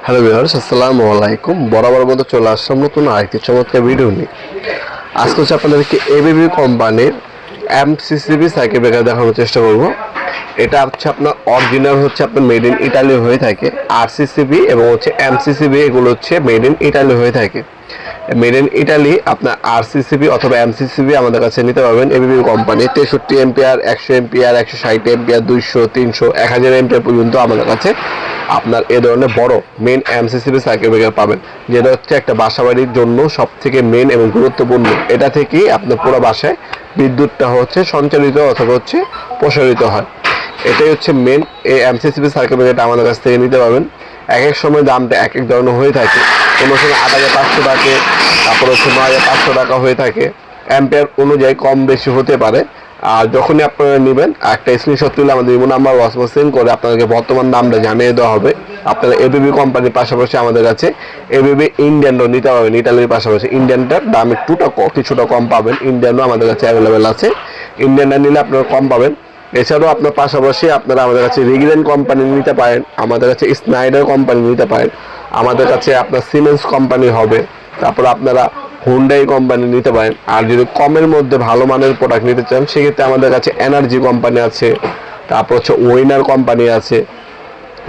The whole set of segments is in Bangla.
হ্যালো ভিউয়ার্স, আসসালামু আলাইকুম। বরাবর মতো চলে আসলাম নতুন আরেকটি চমৎকার ভিডিও নিয়ে। আজকে হচ্ছে আপনাদেরকে এবিবি কোম্পানির এমসিসিবি সার্কিট ব্রেকার দেখানোর চেষ্টা করব। এটা হচ্ছে আপনার অরিজিনাল হচ্ছে আপনার মেড ইন ইটালি হয়ে থাকে। আরসিসিবি এবং হচ্ছে এমসিসিবি এগুলো হচ্ছে মেড ইন ইটালি হয়ে থাকে। মেড ইন ইটালি আপনার আরসিসিবি অথবা এমসিসিবি আমাদের কাছে নিতে পারবেন ABB company. 63 ampere, 100 ampere, 160 ampere, 200, 300, 1000 ampere পর্যন্ত আমাদের কাছে আপনার এ ধরনের বড় মেন এমসিসিবি সার্কিট ব্রেকার পাবেন, যেটা হচ্ছে একটা বাসাবাড়ির জন্য সব থেকে মেন এবং গুরুত্বপূর্ণ। এটা থেকেই আপনার পুরো বাসায় বিদ্যুৎটা হচ্ছে সঞ্চালিত অথবা হচ্ছে প্রসারিত হয়। এটাই হচ্ছে মেন এই এমসিসিবি সার্কিট ব্রেকারটা আমাদের কাছ থেকে নিতে পারবেন। এক এক সময় দামটা এক এক ধরনের হয়ে থাকে। কোনো সময় 8500 টাকা, তারপর হচ্ছে 9500 টাকা হয়ে থাকে। অ্যাম্পিয়ার অনুযায়ী কম বেশি হতে পারে। আর যখনই আপনারা নেবেন একটা স্ক্রিনশট তুলে আমাদের ইমো নাম্বার হোয়াটসঅ্যাপে সেন্ড করে আপনাদেরকে বর্তমান দামটা জানিয়ে দেওয়া হবে। আপনারা এবিবি কোম্পানির পাশাপাশি আমাদের কাছে এবিবি ইন্ডিয়ানও নিতে পারবেন। ইটালির পাশাপাশি ইন্ডিয়ানটার দাম কিছুটা কম পাবেন। ইন্ডিয়ানও আমাদের কাছে অ্যাভেলেবেল আছে। ইন্ডিয়ানটা নিলে আপনারা কম পাবেন। এছাড়াও আপনার পাশাপাশি আপনারা আমাদের কাছে রিগিলেন কোম্পানি নিতে পারেন, আমাদের কাছে স্নাইডার কোম্পানি নিতে পারেন, আমাদের কাছে আপনার সিমেন্স কোম্পানি হবে, তারপর আপনারা হুন্ডাই কোম্পানি নিতে পারেন। আর যদি কমের মধ্যে ভালো মানের প্রোডাক্ট নিতে চান সেক্ষেত্রে আমাদের কাছে এনার্জি কোম্পানি আছে, তারপর হচ্ছে উইনার কোম্পানি আছে।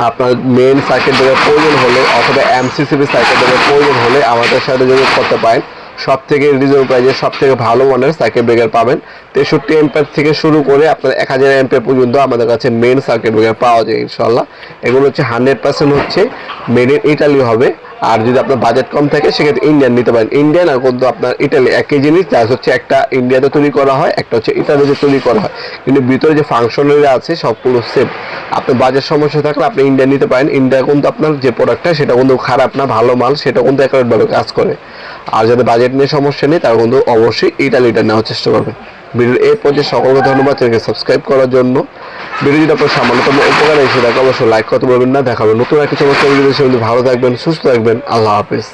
আপনার মেন সার্কিট ব্রেকার প্রয়োজন হলে অথবা এমসিসিবি সার্কিট ব্রেকার প্রয়োজন হলে আমাদের সাথে যোগাযোগ করতে পারেন। সব থেকে রিজনেবল প্রাইসে সব থেকে ভালো মানের সার্কিট ব্রেকার পাবেন। 63 এম্পিয়ার থেকে শুরু করে আপনার 1000 এম্পিয়ার পর্যন্ত আমাদের কাছে মেন সার্কিট ব্রেকার পাওয়া যায় ইনশাল্লাহ। এগুলো হচ্ছে 100% হচ্ছে মেড ইন ইটালি হবে। আর যদি আপনার বাজেট কম থাকে সেক্ষেত্রে ইন্ডিয়ান নিতে পারেন। ইন্ডিয়ান আর কিন্তু আপনার ইটালি একই জিনিস, যা হচ্ছে একটা ইন্ডিয়াতে তৈরি করা হয়, একটা হচ্ছে ইটালিতে তৈরি করা হয়, কিন্তু ভিতরে যে ফাংশনালি আছে সবগুলো সেম। আপনার বাজেট সমস্যা থাকলে আপনি ইন্ডিয়ান নিতে পারেন। ইন্ডিয়া কিন্তু আপনার যে প্রোডাক্টটা সেটা কিন্তু খারাপ না, ভালো মাল, সেটা কিন্তু অ্যাকুরেটভাবে কাজ করে। আর যাদের বাজেট নিয়ে সমস্যা নেই তারা কিন্তু অবশ্যই ইটালিটা নেওয়ার চেষ্টা করবে। ভিডিওর এই পর্যায়ে সকলকে ধন্যবাদ চ্যানেলকে সাবস্ক্রাইব করার জন্য। ভিডিও যদি আপনার সামান্যতম উপকার এসে থাকে অবশ্যই লাইক করতে বলবেন না। দেখা হবে নতুন একটা চমৎকার ভিডিও। ভালো থাকবেন, সুস্থ থাকবেন। আল্লাহ হাফেজ।